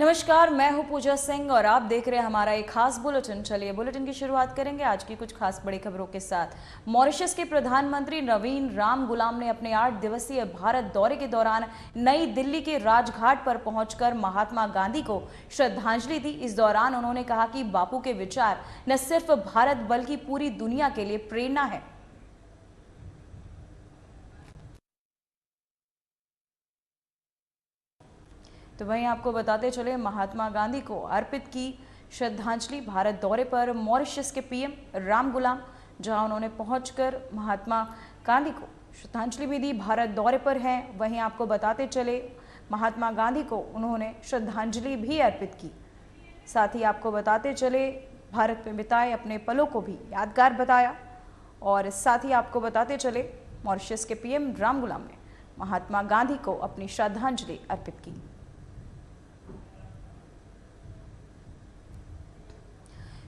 नमस्कार, मैं हूं पूजा सिंह और आप देख रहे हैं हमारा एक खास बुलेटिन। चलिए बुलेटिन की शुरुआत करेंगे आज की कुछ खास बड़ी खबरों के साथ। मॉरिशस के प्रधानमंत्री नवीन रामगुलाम ने अपने 8 दिवसीय भारत दौरे के दौरान नई दिल्ली के राजघाट पर पहुंचकर महात्मा गांधी को श्रद्धांजलि दी। इस दौरान उन्होंने कहा कि बापू के विचार न सिर्फ भारत बल्कि पूरी दुनिया के लिए प्रेरणा है। तो वहीं आपको बताते चले, महात्मा गांधी को अर्पित की श्रद्धांजलि भारत दौरे पर मॉरिशस के पीएम रामगुलाम, जहां उन्होंने पहुंचकर महात्मा गांधी को श्रद्धांजलि भी दी। भारत दौरे पर हैं, वहीं आपको बताते चले महात्मा गांधी को उन्होंने श्रद्धांजलि भी अर्पित की। साथ ही आपको बताते चले भारत में बिताए अपने पलों को भी यादगार बताया। और साथ ही आपको बताते चले मॉरिशस के पीएम रामगुलाम ने महात्मा गांधी को अपनी श्रद्धांजलि अर्पित की।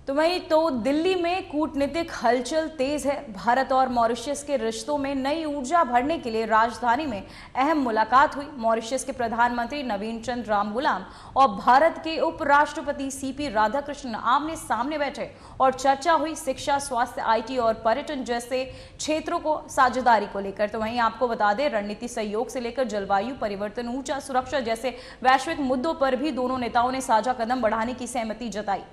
तो वहीं दिल्ली में कूटनीतिक हलचल तेज है। भारत और मॉरिशस के रिश्तों में नई ऊर्जा भरने के लिए राजधानी में अहम मुलाकात हुई। मॉरिशस के प्रधानमंत्री नवीन चंद्र रामगुलाम और भारत के उपराष्ट्रपति सीपी राधाकृष्णन आमने सामने बैठे और चर्चा हुई शिक्षा, स्वास्थ्य, आईटी और पर्यटन जैसे क्षेत्रों को साझेदारी को लेकर। तो वहीं आपको बता दें, रणनीति सहयोग से लेकर जलवायु परिवर्तन, ऊर्जा सुरक्षा जैसे वैश्विक मुद्दों पर भी दोनों नेताओं ने साझा कदम बढ़ाने की सहमति जताई।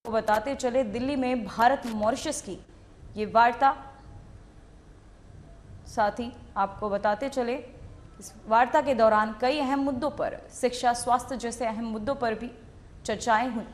बताते चले, दिल्ली में भारत मॉरिशस की ये वार्ता, साथ ही आपको बताते चले इस वार्ता के दौरान कई अहम मुद्दों पर, शिक्षा, स्वास्थ्य जैसे अहम मुद्दों पर भी चर्चाएं हुई।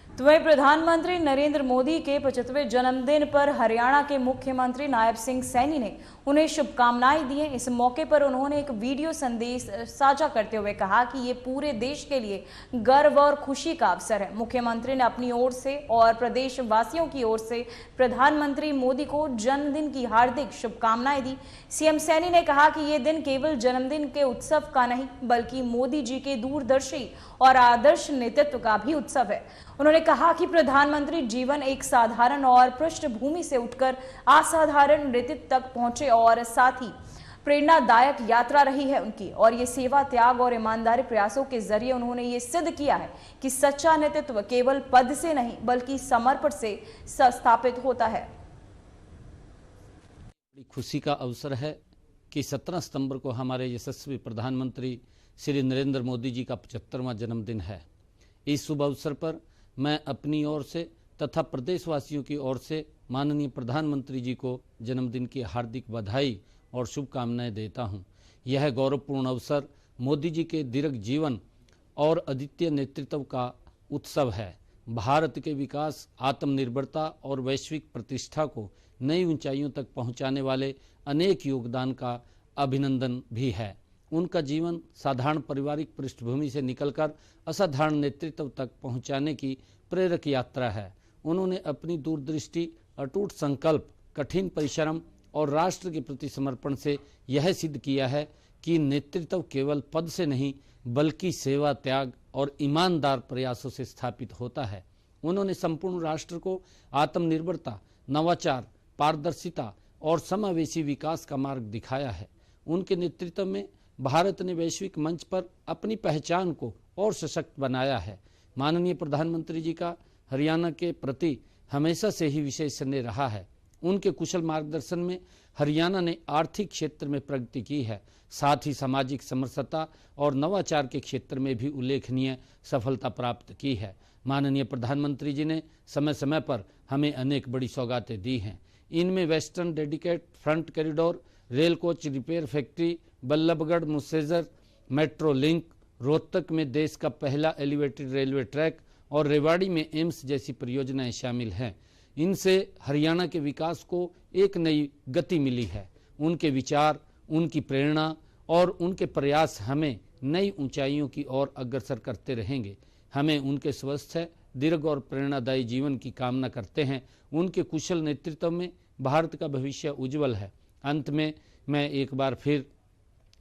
तो वहीं प्रधानमंत्री नरेंद्र मोदी के 75वें जन्मदिन पर हरियाणा के मुख्यमंत्री नायब सिंह सैनी ने उन्हें शुभकामनाएं दी हैं। इस मौके पर उन्होंने एक वीडियो संदेश साझा करते हुए कहा कि ये पूरे देश के लिए गर्व और खुशी का अवसर है। मुख्यमंत्री ने अपनी ओर से और प्रदेशवासियों की ओर से प्रधानमंत्री मोदी को जन्मदिन की हार्दिक शुभकामनाएं दी। सीएम सैनी ने कहा कि ये दिन केवल जन्मदिन के उत्सव का नहीं बल्कि मोदी जी के दूरदर्शी और आदर्श नेतृत्व का भी उत्सव है। उन्होंने कहा कि प्रधानमंत्री जीवन एक साधारण और पृष्ठभूमि से उठकर असाधारण नेतृत्व तक पहुंचे और साथ ही प्रेरणादायक यात्रा रही है उनकी। और ये सेवा, त्याग और ईमानदारी प्रयासों के जरिए उन्होंने ये सिद्ध किया है कि सच्चा नेतृत्व केवल पद से नहीं बल्कि समर्पण से स्थापित होता है। बड़ी खुशी का अवसर है कि 17 सितंबर को हमारे यशस्वी प्रधानमंत्री श्री नरेंद्र मोदी जी का 75वां जन्मदिन है। इस शुभ अवसर पर मैं अपनी ओर से तथा प्रदेशवासियों की ओर से माननीय प्रधानमंत्री जी को जन्मदिन की हार्दिक बधाई और शुभकामनाएं देता हूं। यह गौरवपूर्ण अवसर मोदी जी के दीर्घ जीवन और अद्वितीय नेतृत्व का उत्सव है। भारत के विकास, आत्मनिर्भरता और वैश्विक प्रतिष्ठा को नई ऊंचाइयों तक पहुंचाने वाले अनेक योगदान का अभिनंदन भी है। उनका जीवन साधारण पारिवारिक पृष्ठभूमि से निकलकर असाधारण नेतृत्व तक पहुंचाने की प्रेरक यात्रा है। उन्होंने अपनी दूरदृष्टि, अटूट संकल्प, कठिन परिश्रम और राष्ट्र के प्रति समर्पण से यह सिद्ध किया है कि नेतृत्व केवल पद से नहीं बल्कि सेवा, त्याग और ईमानदार प्रयासों से स्थापित होता है। उन्होंने संपूर्ण राष्ट्र को आत्मनिर्भरता, नवाचार, पारदर्शिता और समावेशी विकास का मार्ग दिखाया है। उनके नेतृत्व में भारत ने वैश्विक मंच पर अपनी पहचान को और सशक्त बनाया है। माननीय प्रधानमंत्री जी का हरियाणा के प्रति हमेशा से ही विशेष स्नेह रहा है। उनके कुशल मार्गदर्शन में हरियाणा ने आर्थिक क्षेत्र में प्रगति की है, साथ ही सामाजिक समरसता और नवाचार के क्षेत्र में भी उल्लेखनीय सफलता प्राप्त की है। माननीय प्रधानमंत्री जी ने समय समय पर हमें अनेक बड़ी सौगातें दी हैं। इनमें western dedicate front corridor, rail coach repair factory, Ballabhgarh Mujesar metro link, Rohtak में देश का पहला एलिवेटेड रेलवे ट्रैक और रेवाड़ी में एम्स जैसी परियोजनाएं शामिल हैं। इनसे हरियाणा के विकास को एक नई गति मिली है। उनके विचार, उनकी प्रेरणा और उनके प्रयास हमें नई ऊंचाइयों की ओर अग्रसर करते रहेंगे। हमें उनके स्वस्थ, दीर्घ और प्रेरणादायी जीवन की कामना करते हैं। उनके कुशल नेतृत्व में भारत का भविष्य उज्जवल है। अंत में मैं एक बार फिर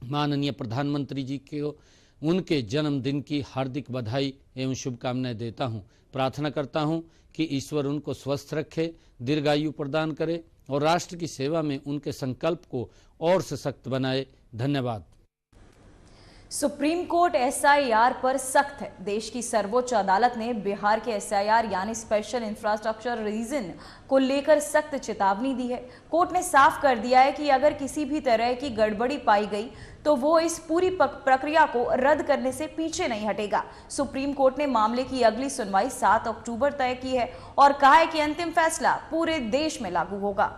माननीय प्रधानमंत्री जी को उनके जन्मदिन की हार्दिक बधाई एवं शुभकामनाएं देता हूं। प्रार्थना करता हूं कि ईश्वर उनको स्वस्थ रखे, दीर्घायु प्रदान करे और राष्ट्र की सेवा में उनके संकल्प को और सशक्त बनाए। धन्यवाद। सुप्रीम कोर्ट एसआईआर पर सख्त है। देश की सर्वोच्च अदालत ने बिहार के एसआईआर यानी स्पेशल इंफ्रास्ट्रक्चर रीजन को लेकर सख्त चेतावनी दी है। कोर्ट ने साफ कर दिया है कि अगर किसी भी तरह की गड़बड़ी पाई गई तो वो इस पूरी प्रक्रिया को रद्द करने से पीछे नहीं हटेगा। सुप्रीम कोर्ट ने मामले की अगली सुनवाई 7 अक्टूबर तय की है और कहा है कि अंतिम फैसला पूरे देश में लागू होगा।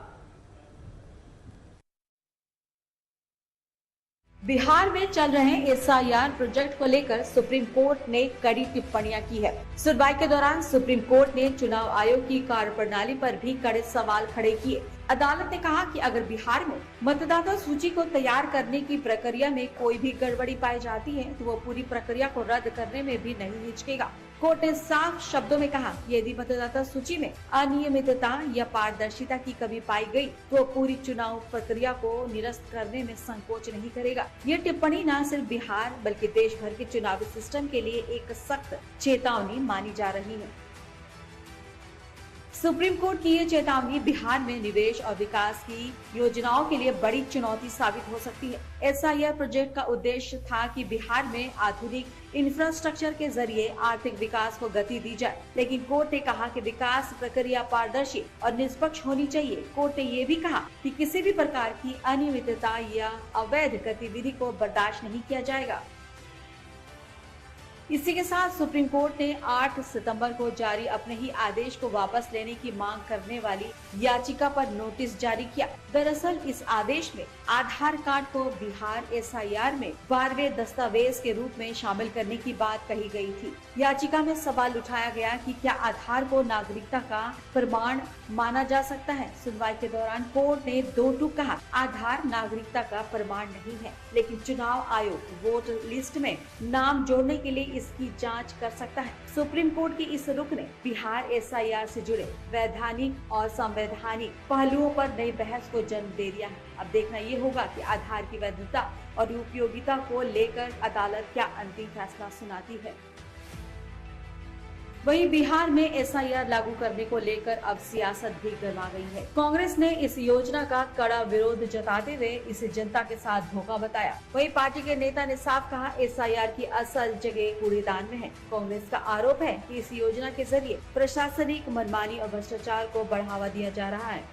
बिहार में चल रहे एसआईआर प्रोजेक्ट को लेकर सुप्रीम कोर्ट ने कड़ी टिप्पणियां की है। सुनवाई के दौरान सुप्रीम कोर्ट ने चुनाव आयोग की कार्यप्रणाली पर भी कड़े सवाल खड़े किए। अदालत ने कहा कि अगर बिहार में मतदाता सूची को तैयार करने की प्रक्रिया में कोई भी गड़बड़ी पाई जाती है तो वो पूरी प्रक्रिया को रद्द करने में भी नहीं हिचकेगा। कोर्ट ने साफ शब्दों में कहा कि यदि मतदाता सूची में अनियमितता या पारदर्शिता की कमी पाई गई तो पूरी चुनाव प्रक्रिया को निरस्त करने में संकोच नहीं करेगा। ये टिप्पणी न सिर्फ बिहार बल्कि देश भर के चुनावी सिस्टम के लिए एक सख्त चेतावनी मानी जा रही है। सुप्रीम कोर्ट की ये चेतावनी बिहार में निवेश और विकास की योजनाओं के लिए बड़ी चुनौती साबित हो सकती है। एसआईआर प्रोजेक्ट का उद्देश्य था कि बिहार में आधुनिक इंफ्रास्ट्रक्चर के जरिए आर्थिक विकास को गति दी जाए, लेकिन कोर्ट ने कहा कि विकास प्रक्रिया पारदर्शी और निष्पक्ष होनी चाहिए। कोर्ट ने ये भी कहा कि किसी भी प्रकार की अनियमितता या अवैध गतिविधि को बर्दाश्त नहीं किया जाएगा। इसी के साथ सुप्रीम कोर्ट ने 8 सितंबर को जारी अपने ही आदेश को वापस लेने की मांग करने वाली याचिका पर नोटिस जारी किया। दरअसल इस आदेश में आधार कार्ड को बिहार एसआईआर में 12वें दस्तावेज के रूप में शामिल करने की बात कही गई थी। याचिका में सवाल उठाया गया कि क्या आधार को नागरिकता का प्रमाण माना जा सकता है। सुनवाई के दौरान कोर्ट ने दो टूक कहा, आधार नागरिकता का प्रमाण नहीं है, लेकिन चुनाव आयोग वोटर लिस्ट में नाम जोड़ने के लिए इसकी जांच कर सकता है। सुप्रीम कोर्ट की इस रुख ने बिहार एसआईआर से जुड़े वैधानिक और संवैधानिक पहलुओं पर नई बहस को जन्म दे दिया है। अब देखना ये होगा कि आधार की वैधता और उपयोगिता को लेकर अदालत क्या अंतिम फैसला सुनाती है। वहीं बिहार में एसआईआर लागू करने को लेकर अब सियासत भी गर्मा गई है। कांग्रेस ने इस योजना का कड़ा विरोध जताते हुए इसे जनता के साथ धोखा बताया। वहीं पार्टी के नेता ने साफ कहा, एसआईआर की असल जगह कूड़ेदान में है। कांग्रेस का आरोप है कि इस योजना के जरिए प्रशासनिक मनमानी और भ्रष्टाचार को बढ़ावा दिया जा रहा है।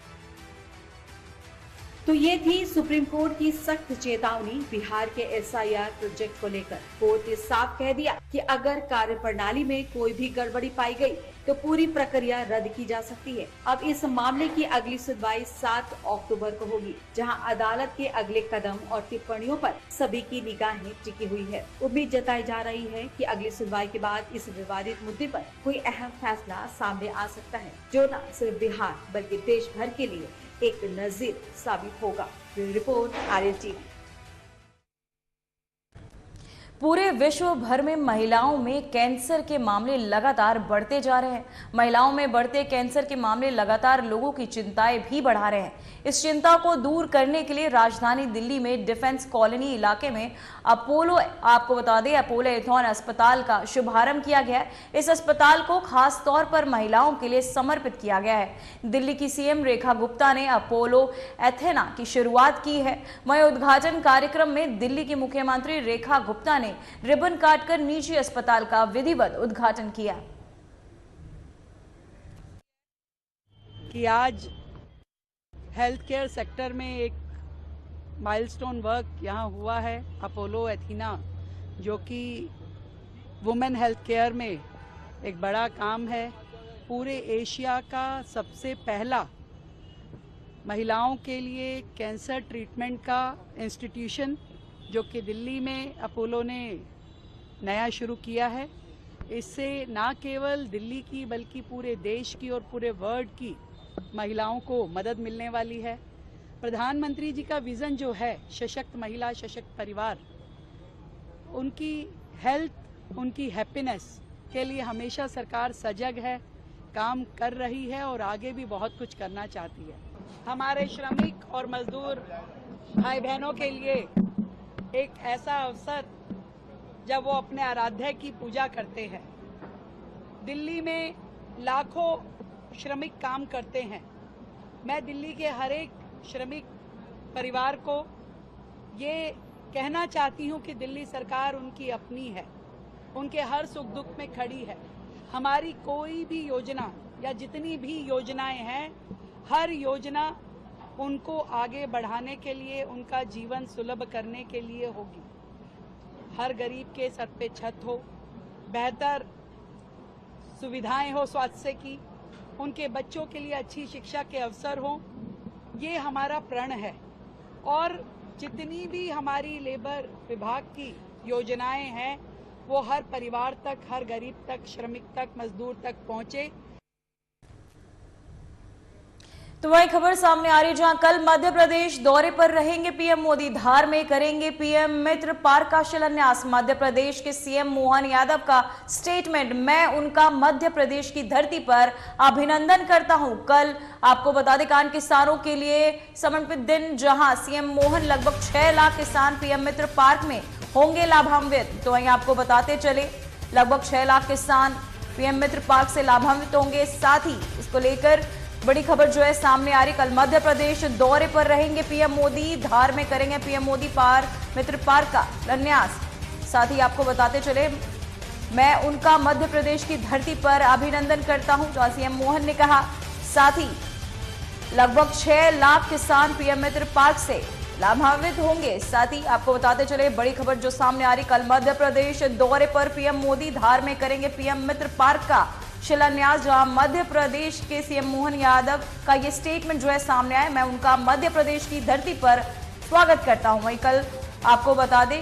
तो ये थी सुप्रीम कोर्ट की सख्त चेतावनी बिहार के एसआईआर प्रोजेक्ट को लेकर। कोर्ट ने साफ कह दिया कि अगर कार्यप्रणाली में कोई भी गड़बड़ी पाई गई तो पूरी प्रक्रिया रद्द की जा सकती है। अब इस मामले की अगली सुनवाई 7 अक्टूबर को होगी, जहां अदालत के अगले कदम और टिप्पणियों पर सभी की निगाहें टिकी हुई है। उम्मीद जताई जा रही है कि अगली सुनवाई के बाद इस विवादित मुद्दे पर कोई अहम फैसला सामने आ सकता है, जो न सिर्फ बिहार बल्कि देश भर के लिए एक नजीर साबित होगा। Report RLTV। पूरे विश्व भर में महिलाओं में कैंसर के मामले लगातार बढ़ते जा रहे हैं। महिलाओं में बढ़ते कैंसर के मामले लगातार लोगों की चिंताएं भी बढ़ा रहे हैं। इस चिंता को दूर करने के लिए राजधानी दिल्ली में डिफेंस कॉलोनी इलाके में अपोलो, आपको बता दें, अपोलो एथॉन अस्पताल का शुभारंभ किया गया है। इस अस्पताल को खास तौर पर महिलाओं के लिए समर्पित किया गया है। दिल्ली की सीएम रेखा गुप्ता ने अपोलो एथेना की शुरुआत की है। वहीं उद्घाटन कार्यक्रम में दिल्ली की मुख्यमंत्री रेखा गुप्ता ने रिबन काटकर निजी अस्पताल का विधिवत उद्घाटन किया। कि आज हेल्थ केयर सेक्टर में एक माइलस्टोन वर्क यहाँ हुआ है, अपोलो एथीना, जो कि वुमेन हेल्थ केयर में एक बड़ा काम है। पूरे एशिया का सबसे पहला महिलाओं के लिए कैंसर ट्रीटमेंट का इंस्टीट्यूशन जो कि दिल्ली में अपोलो ने नया शुरू किया है। इससे ना केवल दिल्ली की बल्कि पूरे देश की और पूरे वर्ल्ड की महिलाओं को मदद मिलने वाली है। प्रधानमंत्री जी का विज़न जो है सशक्त महिला सशक्त परिवार, उनकी हेल्थ, उनकी हैप्पीनेस के लिए हमेशा सरकार सजग है, काम कर रही है और आगे भी बहुत कुछ करना चाहती है। हमारे श्रमिक और मजदूर भाई बहनों के लिए एक ऐसा अवसर जब वो अपने आराध्य की पूजा करते हैं। दिल्ली में लाखों श्रमिक काम करते हैं। मैं दिल्ली के हर एक श्रमिक परिवार को ये कहना चाहती हूँ कि दिल्ली सरकार उनकी अपनी है, उनके हर सुख दुख में खड़ी है। हमारी कोई भी योजना या जितनी भी योजनाएं हैं, हर योजना उनको आगे बढ़ाने के लिए, उनका जीवन सुलभ करने के लिए होगी। हर गरीब के सर पे छत हो, बेहतर सुविधाएं हो स्वास्थ्य की, उनके बच्चों के लिए अच्छी शिक्षा के अवसर हो, ये हमारा प्रण है। और जितनी भी हमारी लेबर विभाग की योजनाएं हैं वो हर परिवार तक, हर गरीब तक, श्रमिक तक, मजदूर तक पहुंचे। तो वही खबर सामने आ रही जहां कल मध्य प्रदेश दौरे पर रहेंगे पीएम मोदी। धार में करेंगे पीएम मित्र पार्क का शिलान्यास। मध्य प्रदेश के सीएम मोहन यादव का स्टेटमेंट, मैं उनका मध्य प्रदेश की धरती पर अभिनंदन करता हूं। कल आपको बता दें कान किसानों के लिए समर्पित दिन, जहां सीएम मोहन लगभग 6 लाख किसान पीएम मित्र पार्क में होंगे लाभान्वित। तो वहीं आपको बताते चले लगभग 6 लाख किसान पीएम मित्र पार्क से लाभान्वित होंगे। साथ ही इसको लेकर बड़ी खबर जो है सामने आ रही, कल मध्य प्रदेश दौरे पर रहेंगे पीएम मोदी। धार में करेंगे पीएम मोदी मित्र पार्क का शिलान्यास। साथ ही आपको बताते चले मैं उनका मध्य प्रदेश की धरती पर अभिनंदन करता हूं, जो सीएम मोहन ने कहा। साथ ही लगभग 6 लाख किसान पीएम मित्र पार्क से लाभान्वित होंगे। साथ ही आपको बताते चले बड़ी खबर जो सामने आ रही, कल मध्य प्रदेश दौरे पर पीएम मोदी। धार में करेंगे पीएम मित्र पार्क का शिलान्यास, जहां मध्य प्रदेश के सीएम मोहन यादव का ये स्टेटमेंट जो है सामने आया, मैं उनका मध्य प्रदेश की धरती पर स्वागत करता हूं। वहीं कल आपको बता दें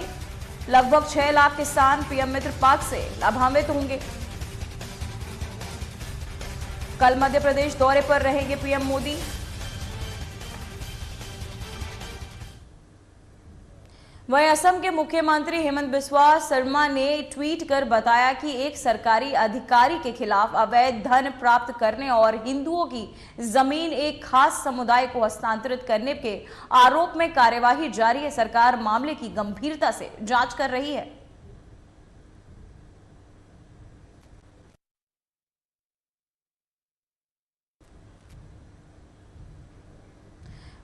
लगभग 6 लाख किसान पीएम मित्र पार्क से लाभान्वित होंगे। कल मध्य प्रदेश दौरे पर रहेंगे पीएम मोदी। वहीं असम के मुख्यमंत्री हेमंत बिस्वा शर्मा ने ट्वीट कर बताया कि एक सरकारी अधिकारी के खिलाफ अवैध धन प्राप्त करने और हिंदुओं की जमीन एक खास समुदाय को हस्तांतरित करने के आरोप में कार्यवाही जारी है। सरकार मामले की गंभीरता से जांच कर रही है।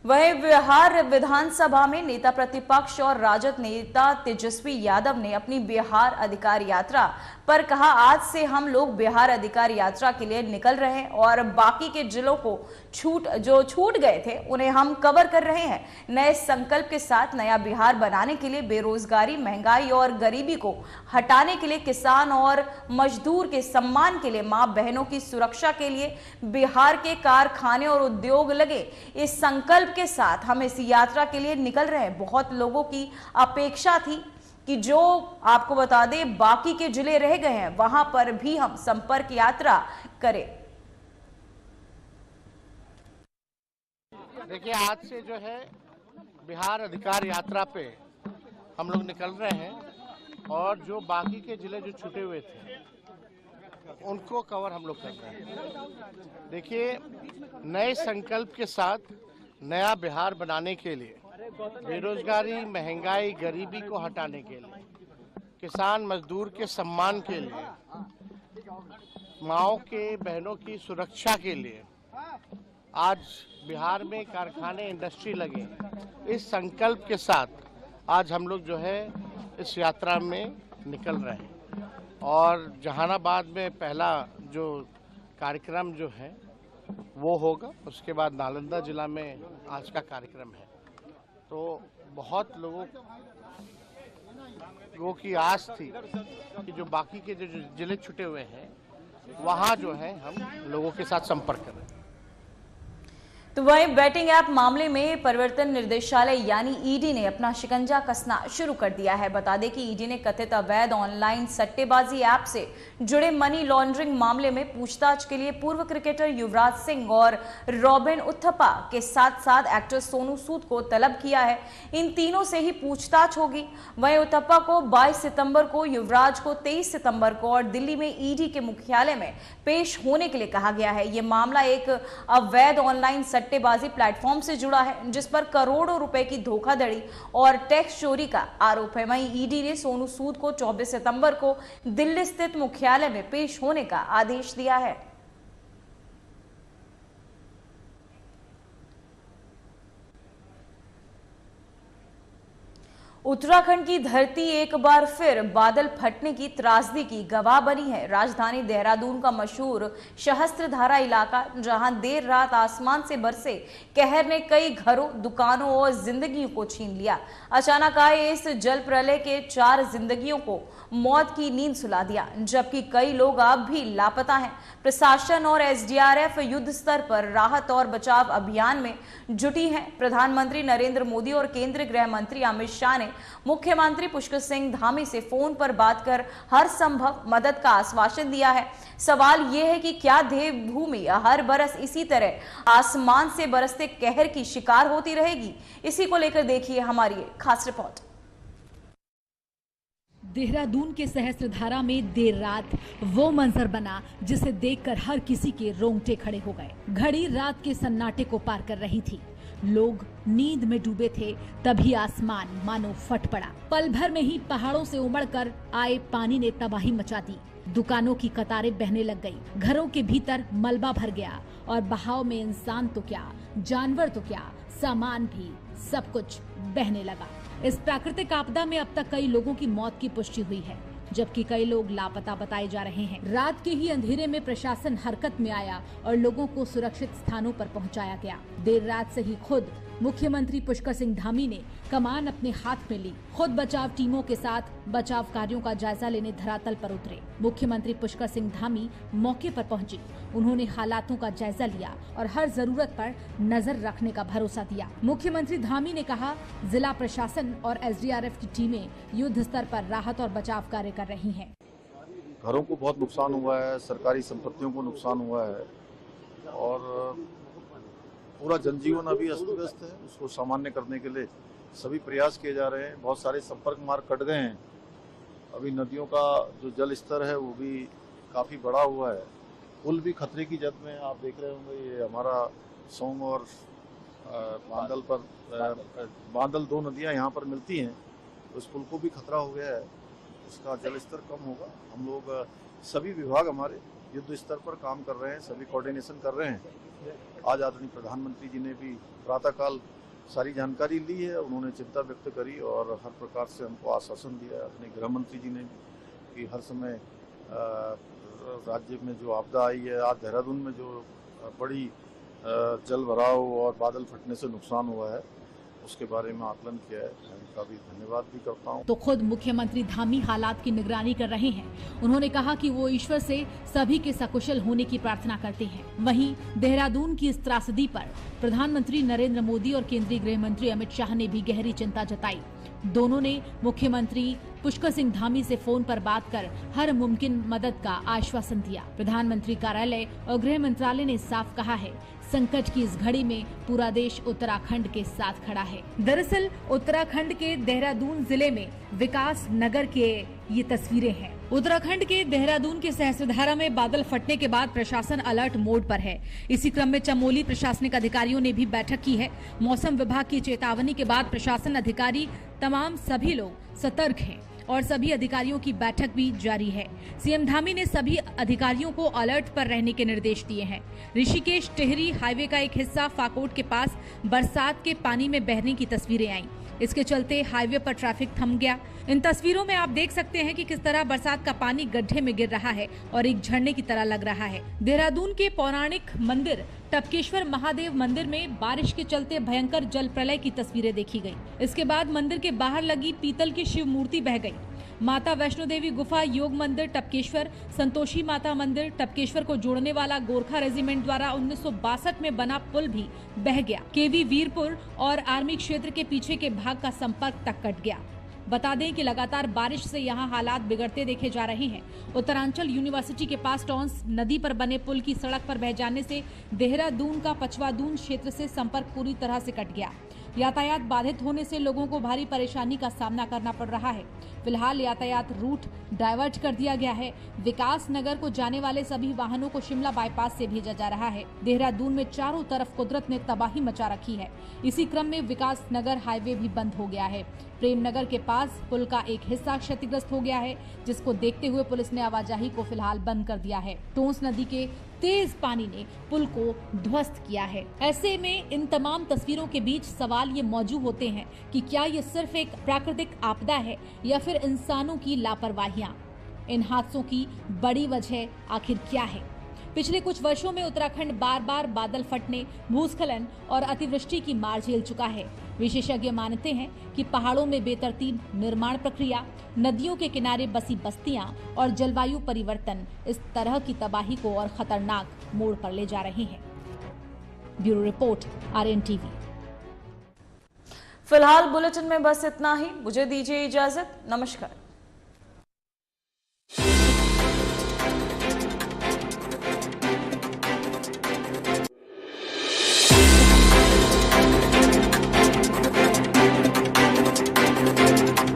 वहीं बिहार विधानसभा में नेता प्रतिपक्ष और राजद नेता तेजस्वी यादव ने अपनी बिहार अधिकार यात्रा पर कहा, आज से हम लोग बिहार अधिकार यात्रा के लिए निकल रहे हैं और बाकी के जिलों को छूट गए थे उन्हें हम कवर कर रहे हैं। नए संकल्प के साथ नया बिहार बनाने के लिए, बेरोजगारी, महंगाई और गरीबी को हटाने के लिए, किसान और मजदूर के सम्मान के लिए, मां बहनों की सुरक्षा के लिए, बिहार के कारखाने और उद्योग लगे, इस संकल्प के साथ हम इस यात्रा के लिए निकल रहे हैं। बहुत लोगों की अपेक्षा थी कि जो आपको बता दें बाकी के जिले रह गए हैं वहां पर भी हम संपर्क यात्रा करें। देखिए, आज से जो है बिहार अधिकार यात्रा पे हम लोग निकल रहे हैं और जो बाकी के जिले जो छूटे हुए थे उनको कवर हम लोग कर रहे हैं। देखिए, नए संकल्प के साथ नया बिहार बनाने के लिए, बेरोजगारी, महंगाई, गरीबी को हटाने के लिए, किसान मजदूर के सम्मान के लिए, माओं के बहनों की सुरक्षा के लिए आज बिहार में कारखाने, इंडस्ट्री लगे, इस संकल्प के साथ आज हम लोग जो है इस यात्रा में निकल रहे हैं। और जहानाबाद में पहला जो कार्यक्रम जो है वो होगा, उसके बाद नालंदा जिला में आज का कार्यक्रम है। तो बहुत लोगों की आस थी कि जो बाकी के जो जिले छूटे हुए हैं वहाँ जो है हम लोगों के साथ संपर्क करें। तो वहीं बैटिंग ऐप मामले में प्रवर्तन निदेशालय यानी ईडी ने अपना शिकंजा कसना शुरू कर दिया है। बता दें कि ईडी ने कथित अवैध ऑनलाइन सट्टेबाजी ऐप से जुड़े मनी लॉन्ड्रिंग मामले में पूछताछ के लिए पूर्व क्रिकेटर युवराज सिंह और रॉबिन उथप्पा के साथ साथ एक्टर सोनू सूद को तलब किया है। इन तीनों से ही पूछताछ होगी। वहीं उथप्पा को 22 सितंबर को, युवराज को 23 सितंबर को और दिल्ली में ईडी के मुख्यालय में पेश होने के लिए कहा गया है। यह मामला एक अवैध ऑनलाइन सट्टेबाजी प्लेटफॉर्म से जुड़ा है जिस पर करोड़ों रुपए की धोखाधड़ी और टैक्स चोरी का आरोप है। वहीं ईडी ने सोनू सूद को 24 सितंबर को दिल्ली स्थित मुख्यालय में पेश होने का आदेश दिया है। उत्तराखंड की धरती एक बार फिर बादल फटने की त्रासदी की गवाह बनी है। राजधानी देहरादून का मशहूर सहस्त्रधारा इलाका, जहां देर रात आसमान से बरसे कहर ने कई घरों, दुकानों और जिंदगियों को छीन लिया। अचानक आए इस जल प्रलय के 4 जिंदगियों को मौत की नींद सुला दिया, जबकि कई लोग अब भी लापता हैं। प्रशासन और एसडीआरएफ युद्ध स्तर पर राहत और बचाव अभियान में जुटी है। प्रधानमंत्री नरेंद्र मोदी और केंद्रीय गृह मंत्री अमित शाह ने मुख्यमंत्री पुष्कर सिंह धामी से फोन पर बात कर हर संभव मदद का आश्वासन दिया है। सवाल यह है कि क्या देवभूमि हर बरस इसी तरह आसमान से बरसते कहर की शिकार होती रहेगी? इसी को लेकर देखिए हमारी खास रिपोर्ट। देहरादून के सहस्त्रधारा में देर रात वो मंजर बना जिसे देखकर हर किसी के रोंगटे खड़े हो गए। घड़ी रात के सन्नाटे को पार कर रही थी। लोग नींद में डूबे थे, तभी आसमान मानो फट पड़ा। पल भर में ही पहाड़ों से उमड़कर आए पानी ने तबाही मचा दी। दुकानों की कतारें बहने लग गई, घरों के भीतर मलबा भर गया और बहाव में इंसान तो क्या, जानवर तो क्या, सामान भी सब कुछ बहने लगा। इस प्राकृतिक आपदा में अब तक कई लोगों की मौत की पुष्टि हुई है, जबकि कई लोग लापता बताए जा रहे हैं। रात के ही अंधेरे में प्रशासन हरकत में आया और लोगों को सुरक्षित स्थानों पर पहुंचाया गया। देर रात से ही खुद मुख्यमंत्री पुष्कर सिंह धामी ने कमान अपने हाथ में ली। खुद बचाव टीमों के साथ बचाव कार्यों का जायजा लेने धरातल पर उतरे। मुख्यमंत्री पुष्कर सिंह धामी मौके पर पहुंचे। उन्होंने हालातों का जायजा लिया और हर जरूरत पर नजर रखने का भरोसा दिया। मुख्यमंत्री धामी ने कहा, जिला प्रशासन और एसडीआरएफ की टीमें युद्ध स्तर पर राहत और बचाव कार्य कर रही हैं। घरों को बहुत नुकसान हुआ है, सरकारी संपत्तियों को नुकसान हुआ है और पूरा जनजीवन अभी अस्त व्यस्त है। उसको सामान्य करने के लिए सभी प्रयास किए जा रहे हैं। बहुत सारे संपर्क मार्ग कट गए हैं। अभी नदियों का जो जल स्तर है वो भी काफ़ी बढ़ा हुआ है। पुल भी खतरे की जद में, आप देख रहे होंगे। ये हमारा सोंग और बांदल पर बांदल 2 नदियाँ यहाँ पर मिलती हैं, तो उस पुल को भी खतरा हो गया है। उसका जल स्तर कम होगा। हम लोग सभी विभाग हमारे युद्ध स्तर पर काम कर रहे हैं, सभी कोऑर्डिनेशन कर रहे हैं। आज आदरणीय प्रधानमंत्री जी ने भी प्रातःकाल सारी जानकारी ली है। उन्होंने चिंता व्यक्त करी और हर प्रकार से हमको आश्वासन दिया। आदरणीय गृह मंत्री जी ने कि हर समय राज्य में जो आपदा आई है, आज देहरादून में जो बड़ी जल भराव और बादल फटने से नुकसान हुआ है, उसके बारे में आकलन किया है। मैं उनका भी धन्यवाद भी करता हूं। तो खुद मुख्यमंत्री धामी हालात की निगरानी कर रहे हैं। उन्होंने कहा कि वो ईश्वर से सभी के सकुशल होने की प्रार्थना करते हैं। वहीं देहरादून की इस त्रासदी पर प्रधानमंत्री नरेंद्र मोदी और केंद्रीय गृह मंत्री अमित शाह ने भी गहरी चिंता जताई। दोनों ने मुख्यमंत्री पुष्कर सिंह धामी से फोन पर बात कर हर मुमकिन मदद का आश्वासन दिया। प्रधानमंत्री कार्यालय और गृह मंत्रालय ने साफ कहा है, संकट की इस घड़ी में पूरा देश उत्तराखंड के साथ खड़ा है। दरअसल उत्तराखंड के देहरादून जिले में विकास नगर के ये तस्वीरें हैं। उत्तराखंड के देहरादून के सहस्त्रधारा में बादल फटने के बाद प्रशासन अलर्ट मोड पर है। इसी क्रम में चमोली प्रशासनिक अधिकारियों ने भी बैठक की है। मौसम विभाग की चेतावनी के बाद प्रशासन अधिकारी तमाम सभी लोग सतर्क हैं और सभी अधिकारियों की बैठक भी जारी है। सीएम धामी ने सभी अधिकारियों को अलर्ट पर रहने के निर्देश दिए हैं। ऋषिकेश टिहरी हाईवे का एक हिस्सा फाकोट के पास बरसात के पानी में बहने की तस्वीरें आईं। इसके चलते हाईवे पर ट्रैफिक थम गया। इन तस्वीरों में आप देख सकते हैं कि किस तरह बरसात का पानी गड्ढे में गिर रहा है और एक झरने की तरह लग रहा है। देहरादून के पौराणिक मंदिर टपकेश्वर महादेव मंदिर में बारिश के चलते भयंकर जल प्रलय की तस्वीरें देखी गई। इसके बाद मंदिर के बाहर लगी पीतल की शिव मूर्ति बह गई। माता वैष्णो देवी गुफा योग मंदिर टपकेश्वर, संतोषी माता मंदिर टपकेश्वर को जोड़ने वाला गोरखा रेजिमेंट द्वारा 1962 में बना पुल भी बह गया। केवी वीरपुर और आर्मी क्षेत्र के पीछे के भाग का संपर्क तक कट गया। बता दें कि लगातार बारिश से यहां हालात बिगड़ते देखे जा रहे हैं। उत्तरांचल यूनिवर्सिटी के पास टॉन्स नदी पर बने पुल की सड़क पर बह जाने से देहरादून का पचवादून क्षेत्र से संपर्क पूरी तरह से कट गया। यातायात बाधित होने से लोगों को भारी परेशानी का सामना करना पड़ रहा है। फिलहाल यातायात रूट डाइवर्ट कर दिया गया है। विकास नगर को जाने वाले सभी वाहनों को शिमला बाईपास से भेजा जा रहा है। देहरादून में चारों तरफ कुदरत ने तबाही मचा रखी है। इसी क्रम में विकास नगर हाईवे भी बंद हो गया है। प्रेम नगर के पास पुल का एक हिस्सा क्षतिग्रस्त हो गया है, जिसको देखते हुए पुलिस ने आवाजाही को फिलहाल बंद कर दिया है। टोंस नदी के तेज पानी ने पुल को ध्वस्त किया है। ऐसे में इन तमाम तस्वीरों के बीच सवाल ये मौजूद होते हैं कि क्या ये सिर्फ एक प्राकृतिक आपदा है या फिर इंसानों की लापरवाहियां। इन हादसों की बड़ी वजह आखिर क्या है? पिछले कुछ वर्षों में उत्तराखंड बार बार बादल फटने, भूस्खलन और अतिवृष्टि की मार झेल चुका है। विशेषज्ञ मानते हैं कि पहाड़ों में बेतरतीब निर्माण प्रक्रिया, नदियों के किनारे बसी बस्तियां और जलवायु परिवर्तन इस तरह की तबाही को और खतरनाक मोड़ पर ले जा रहे हैं। Bureau report, RN TV। फिलहाल बुलेटिन में बस इतना ही। मुझे दीजिए इजाजत। नमस्कार।